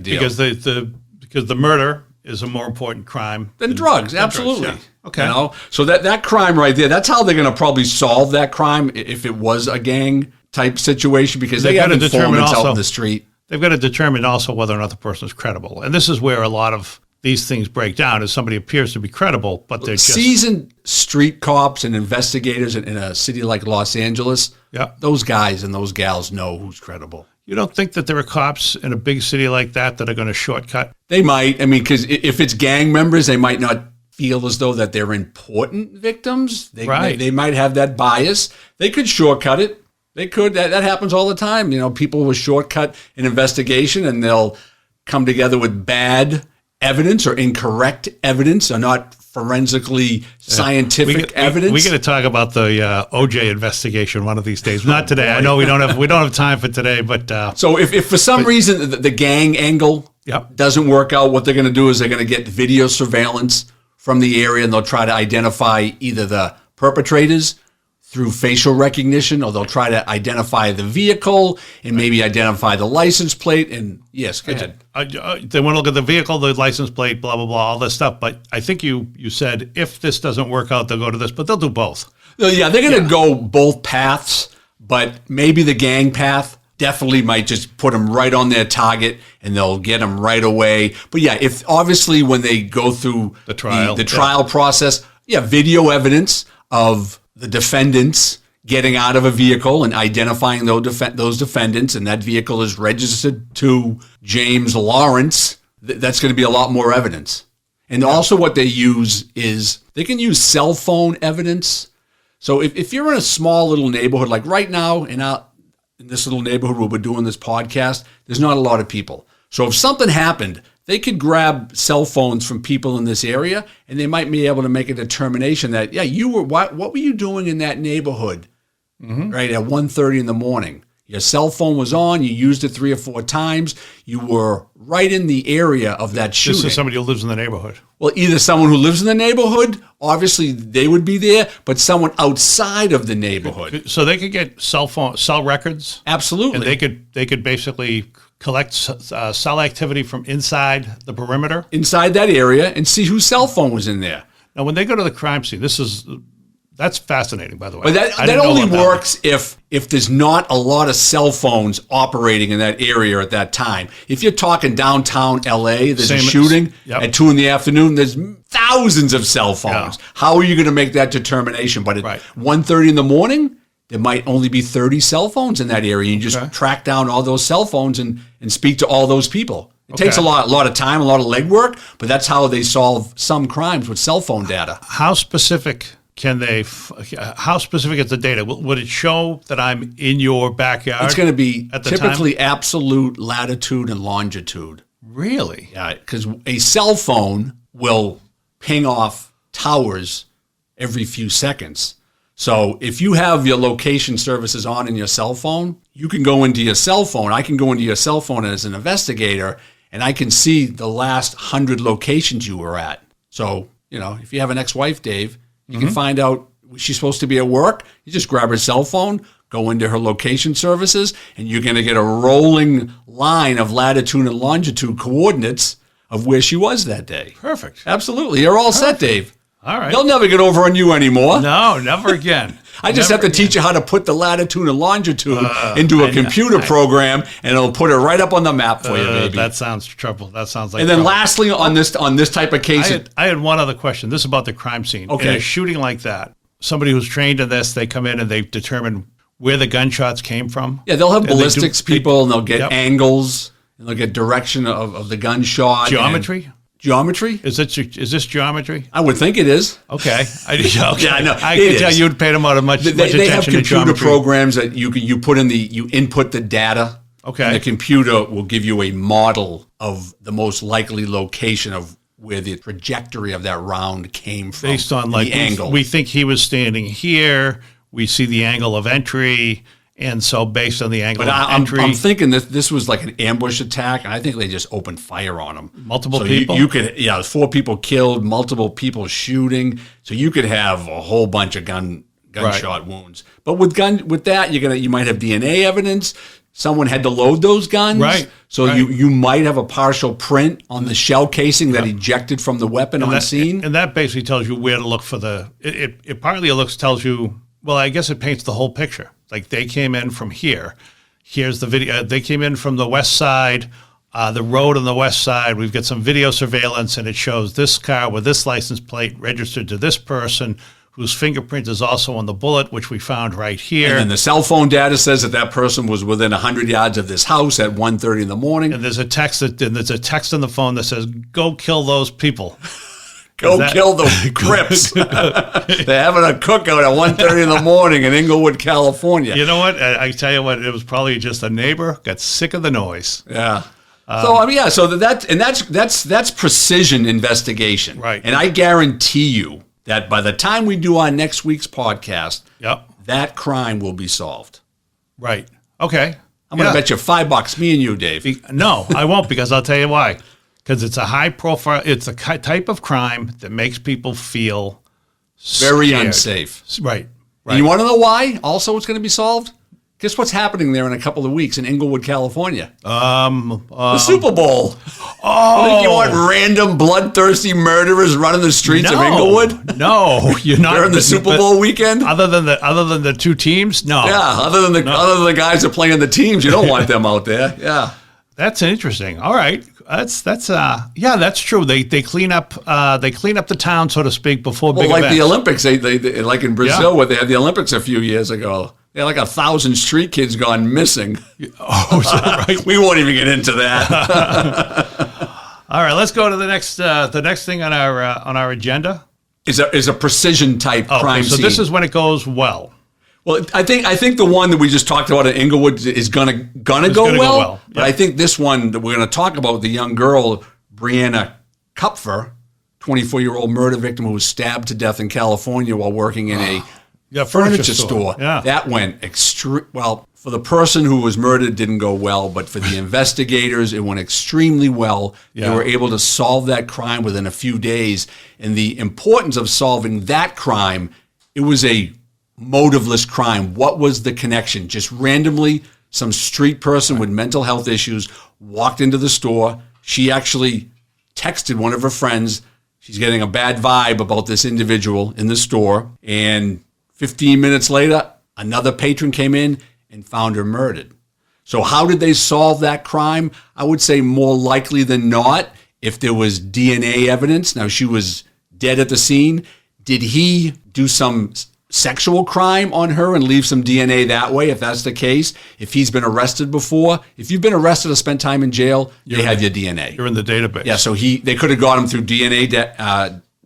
deal. Because the murder is a more important crime than drugs. Absolutely. Drugs, yeah. Okay. You know? So that crime right there, that's how they're going to probably solve that crime if it was a gang type situation, because they have informants out in the street. They've got to determine also whether or not the person is credible. And this is where a lot of these things break down, is somebody appears to be credible, but they're just... Seasoned street cops and investigators in a city like Los Angeles, those guys and those gals know who's credible. You don't think that there are cops in a big city like that are going to shortcut? They might. I mean, because if it's gang members, they might not feel as though that they're important victims. They might have that bias. They could shortcut it. They could. That happens all the time. You know, people will shortcut an investigation and they'll come together with bad evidence or incorrect evidence, or not forensically scientific evidence. We got to talk about the OJ investigation one of these days. Not today. I know we don't have time for today, but so if for some reason the gang angle doesn't work out, what they're going to do is they're going to get video surveillance from the area, and they'll try to identify either the perpetrators through facial recognition, or they'll try to identify the vehicle and maybe identify the license plate. And yes, go ahead. They want to look at the vehicle, the license plate, blah, blah, blah, all this stuff. But I think you said if this doesn't work out, they'll go to this, but they'll do both. Yeah, they're going to go both paths, but maybe the gang path definitely might just put them right on their target and they'll get them right away. But yeah, if obviously when they go through the trial process, video evidence of the defendants getting out of a vehicle and identifying those defendants, and that vehicle is registered to James Lawrence, that's going to be a lot more evidence. And also what they use is they can use cell phone evidence. So if you're in a small little neighborhood, like right now in this little neighborhood where we're doing this podcast, there's not a lot of people. So if something happened, they could grab cell phones from people in this area, and they might be able to make a determination that, what were you doing in that neighborhood, right, at 1:30 in the morning? Your cell phone was on, you used it 3 or 4 times, you were right in the area of that shooting. This is somebody who lives in the neighborhood. Well, either someone who lives in the neighborhood, obviously they would be there, but someone outside of the neighborhood. So they could get cell records? Absolutely. And they could basically collect cell activity from inside the perimeter? Inside that area, and see whose cell phone was in there. Now, when they go to the crime scene, that's fascinating, by the way. But that only works if there's not a lot of cell phones operating in that area at that time. If you're talking downtown LA, there's a shooting at 2 p.m, there's thousands of cell phones. Yeah. How are you going to make that determination? But at 1:30 in the morning, there might only be 30 cell phones in that area. You just track down all those cell phones and speak to all those people. It takes a lot of time, a lot of legwork, but that's how they solve some crimes with cell phone data. How specific how specific is the data? Would it show that I'm in your backyard? It's going to be typically absolute latitude and longitude. Really? Yeah, because a cell phone will ping off towers every few seconds. So if you have your location services on in your cell phone, you can go into your cell phone. I can go into your cell phone as an investigator, and I can see the last 100 locations you were at. So, if you have an ex-wife, Dave, you can find out she's supposed to be at work. You just grab her cell phone, go into her location services, and you're going to get a rolling line of latitude and longitude coordinates of where she was that day. Perfect. Absolutely. You're all set, Dave. All right. They'll never get over on you anymore. No, never again. I just have to teach you how to put the latitude and longitude into a computer program, and it'll put it right up on the map for you, baby. That sounds trouble. That sounds like. And then trouble. lastly, on this type of case, I had one other question. This is about the crime scene. Okay. In a shooting like that, somebody who's trained in this, they come in and they determine where the gunshots came from. Yeah, they'll have ballistics people, and they'll get angles, and they'll get direction of the gunshot. Geometry. Geometry? Is this geometry? I would think it is. Okay. Yeah, I know. I can tell you'd paid them out much attention to geometry. They have computer programs that you put in you input the data. Okay. And the computer will give you a model of the most likely location of where the trajectory of that round came from. Based on the angle. We think he was standing here. We see the angle of entry. And so based on the angle of entry. I'm thinking this was like an ambush attack, and I think they just opened fire on them. Multiple people? You could, 4 people killed, multiple people shooting. So you could have a whole bunch of gunshot wounds. But with that, you might have DNA evidence. someone had to load those guns. Right. So you might have a partial print on the shell casing that ejected from the weapon on scene. And that basically tells you where to look for it partly tells you, well, I guess it paints the whole picture. Like they came in from here. Here's the video. They came in from the west side, the road on the west side. We've got some video surveillance, and it shows this car with this license plate registered to this person, whose fingerprint is also on the bullet, which we found right here. And then the cell phone data says that person was within 100 yards of this house at 1:30 in the morning. And there's a text on the phone that says, "Go kill those people." Kill the Crips. They're having a cookout at 1:30 in the morning in Inglewood, California. You know what? I tell you what, it was probably just a neighbor got sick of the noise. Yeah. So that's precision investigation. Right. And I guarantee you that by the time we do our next week's podcast, that crime will be solved. Right. Okay. I'm going to bet you $5, me and you, Dave. No, I won't, because I'll tell you why. Because it's a high profile, it's a type of crime that makes people feel very scared. unsafe. Right. And you want to know why also it's going to be solved? Guess what's happening there in a couple of weeks in Inglewood, California? The Super Bowl. Oh. I think you want random bloodthirsty murderers running the streets of Inglewood? No, you're not. During the Super Bowl weekend? Other than the two teams? No. Yeah, other than the guys that play in the teams, you don't want them out there. Yeah. That's interesting. All right. That's true. They clean up the town, so to speak, before big events. Like the Olympics, they like in Brazil where they had the Olympics a few years ago. They had like 1,000 street kids gone missing. Oh, is that right? We won't even get into that. All right, let's go to the next thing on our agenda. Is a precision type crime scene. So this is when it goes well. Well, I think the one that we just talked about at Inglewood is gonna go well. But I think this one that we're going to talk about, the young girl, Brianna Kupfer, 24-year-old murder victim who was stabbed to death in California while working in a furniture store. Yeah. That went well. For the person who was murdered, it didn't go well, but for the investigators, it went extremely well. Yeah. They were able to solve that crime within a few days. And the importance of solving that crime, it was a motiveless crime. What was the connection? Just randomly, some street person with mental health issues walked into the store. She actually texted one of her friends. She's getting a bad vibe about this individual in the store. And 15 minutes later, another patron came in and found her murdered. So how did they solve that crime? I would say more likely than not, if there was DNA evidence. Now, she was dead at the scene. Did he do some sexual crime on her and leave some DNA that way, if that's the case? If he's been arrested before, if you've been arrested or spent time in jail, they have your DNA. You're in the database. Yeah, so they could have got him through DNA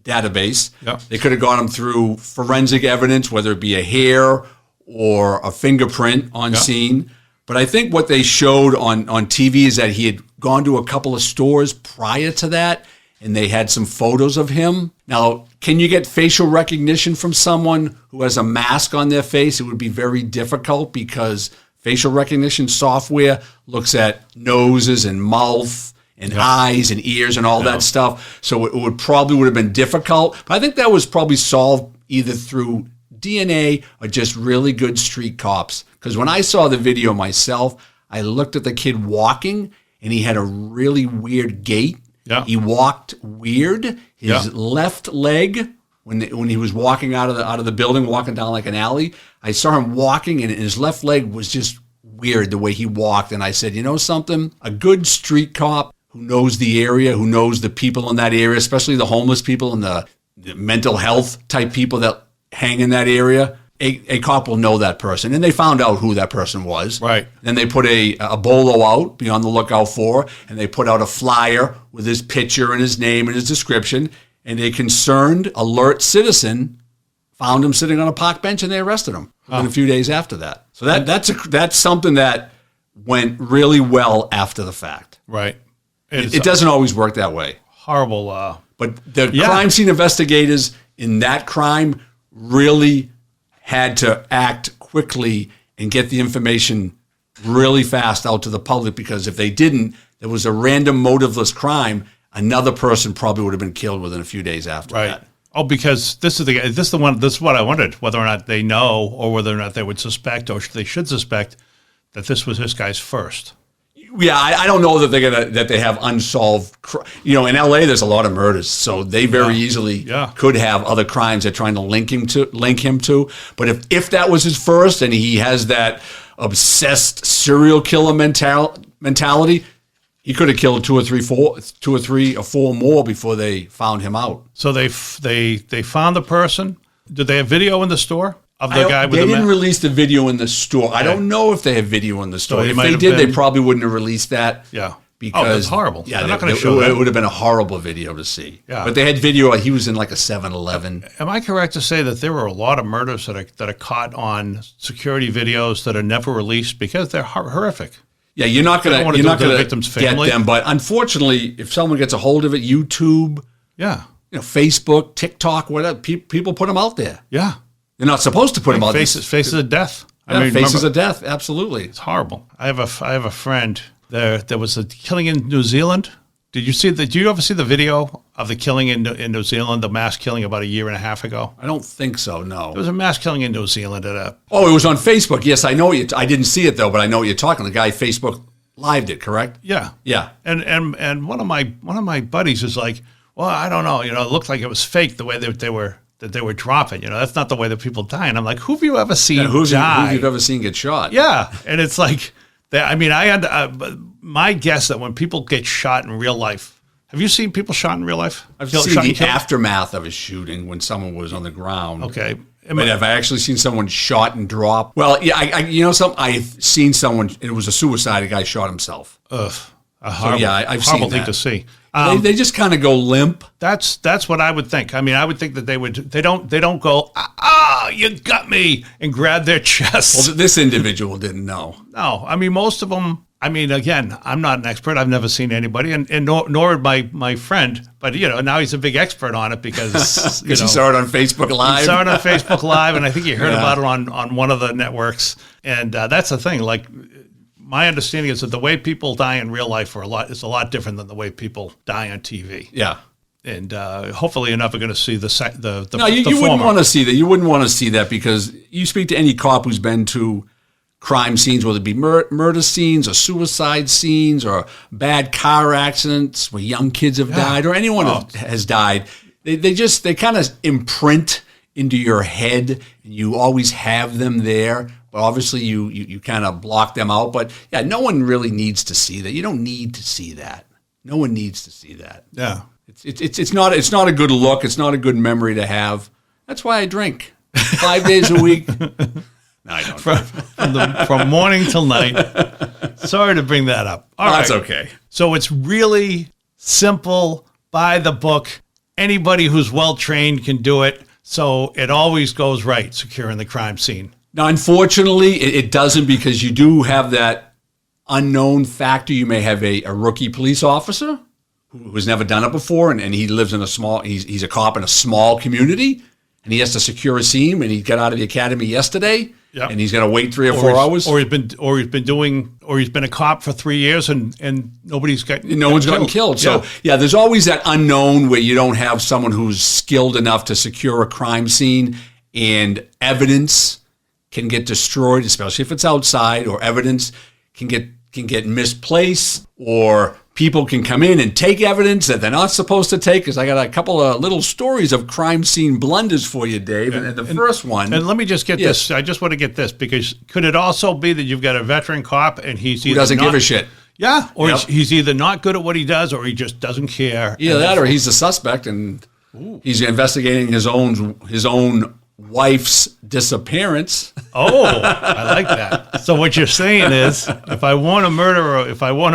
database. Yep. They could have got him through forensic evidence, whether it be a hair or a fingerprint on scene. But I think what they showed on TV is that he had gone to a couple of stores prior to that, and they had some photos of him. Now, can you get facial recognition from someone who has a mask on their face? It would be very difficult because facial recognition software looks at noses and mouth and eyes and ears and all that stuff. So it would have been difficult. But I think that was probably solved either through DNA or just really good street cops. Because when I saw the video myself, I looked at the kid walking, and he had a really weird gait. Yeah. He walked weird. His left leg, when he was walking out of the building, walking down like an alley, I saw him walking, and his left leg was just weird the way he walked. And I said, you know something? A good street cop who knows the area, who knows the people in that area, especially the homeless people and the mental health type people that hang in that area, a cop will know that person. And they found out who that person was. Right. Then they put a bolo out, be on the lookout for, and they put out a flyer with his picture and his name and his description. And a concerned, alert citizen found him sitting on a park bench, and they arrested him within a few days after that. So that's something that went really well after the fact. Right. It doesn't always work that way. Horrible. But the crime scene investigators in that crime really had to act quickly and get the information really fast out to the public, because if they didn't, there was a random motiveless crime, another person probably would have been killed within a few days after that. Oh, because this is what I wondered, whether or not they know or whether or not they would suspect or they should suspect that this was this guy's first. Yeah, I don't know that they have unsolved. In L.A. there's a lot of murders, so they very easily could have other crimes they're trying to link him to. But if that was his first, and he has that obsessed serial killer mentality, he could have killed two or three or four more before they found him out. So they found the person. Did they have video in the store? Of the guy with they didn't release the video in the store. Okay. I don't know if they have video in the store. So if they did, they probably wouldn't have released that. Yeah. Because that's horrible. Yeah, they're not going to show that. It would have been a horrible video to see. Yeah. But they had video. He was in like a 7-Eleven. Am I correct to say that there were a lot of murders that are caught on security videos that are never released because they're horrific? Yeah, you're not going to get them. But unfortunately, if someone gets a hold of it, YouTube, Facebook, TikTok, whatever, people put them out there. Yeah. They're not supposed to put them out there. Faces of death. Faces of death, absolutely. It's horrible. I have a friend. There was a killing in New Zealand. Did you ever see the video of the killing in New Zealand, the mass killing about 1.5 years ago? I don't think so, no. There was a mass killing in New Zealand it was on Facebook. Yes, I know I didn't see it though, but I know what you're talking. The guy Facebook lived it, correct? Yeah. Yeah. And one of my buddies is like, well, I don't know, it looked like it was fake the way that they were dropping. That's not the way that people die. And I'm like, who have you ever seen die? Who have you ever seen get shot? Yeah. And it's like, my guess that when people get shot in real life, have you seen people shot in real life? I've seen the aftermath of a shooting when someone was on the ground. Okay. But have I actually seen someone shot and drop? Well, yeah, I've seen someone, it was a suicide, a guy shot himself. Ugh. I've seen that. Thing to see. They just kind of go limp. That's what I would think. I would think that they don't go, you got me, and grab their chest. Well, this individual didn't know. No, most of them, again, I'm not an expert. I've never seen anybody, and nor my friend, but now he's a big expert on it because he saw it on Facebook Live. He saw it on Facebook Live, and I think he heard about it on one of the networks. And that's the thing, like, my understanding is that the way people die in real life is a lot different than the way people die on TV. Yeah. And hopefully you're never going to see the No, you wouldn't want to see that. You wouldn't want to see that because you speak to any cop who's been to crime scenes, whether it be murder scenes or suicide scenes or bad car accidents where young kids have died or anyone has died. They kind of imprint into your head and you always have them there. But obviously you kind of block them out. But yeah, no one really needs to see that. You don't need to see that. No one needs to see that. Yeah. It's not a good look. It's not a good memory to have. That's why I drink 5 days a week. No, I don't. From morning till night. Sorry to bring that up. All right. That's okay. So it's really simple, by the book. Anybody who's well trained can do it. So it always goes right, securing the crime scene. Now, unfortunately, it doesn't because you do have that unknown factor. You may have a rookie police officer who has never done it before, and he lives in he's a cop in a small community, and he has to secure a scene, and he got out of the academy yesterday, and he's going to wait 3 or 4 hours. Or he's been a cop for 3 years, and no one's gotten killed. So there's always that unknown where you don't have someone who's skilled enough to secure a crime scene, and evidence can get destroyed, especially if it's outside, or evidence can get misplaced, or people can come in and take evidence that they're not supposed to take. Because I got a couple of little stories of crime scene blunders for you, Dave. And the first one. And let me just get this. I just want to get this, because could it also be that you've got a veteran cop and who doesn't give a shit? Yeah, or he's either not good at what he does, or he just doesn't care. Either that, or he's a suspect and he's investigating his own wife's disappearance. Oh, I like that. So what you're saying is, if I want to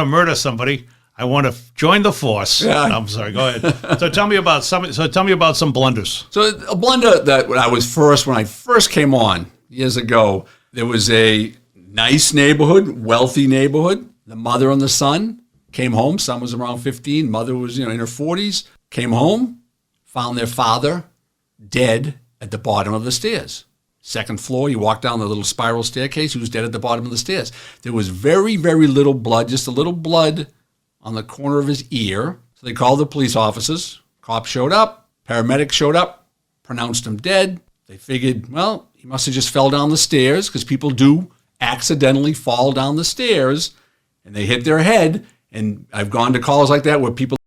murder somebody, I want to join the force. Yeah. No, I'm sorry. Go ahead. So tell me about some blunders. So a blunder that when I first came on years ago, there was a nice neighborhood, wealthy neighborhood. The mother and the son came home. Son was around 15. Mother was in her 40s. Came home, found their father dead at the bottom of the stairs. Second floor, you walk down the little spiral staircase, he was dead at the bottom of the stairs. There was very, very little blood, just a little blood on the corner of his ear. So they called the police officers. Cops showed up, paramedics showed up, pronounced him dead. They figured, well, he must have just fell down the stairs, because people do accidentally fall down the stairs and they hit their head. And I've gone to calls like that where people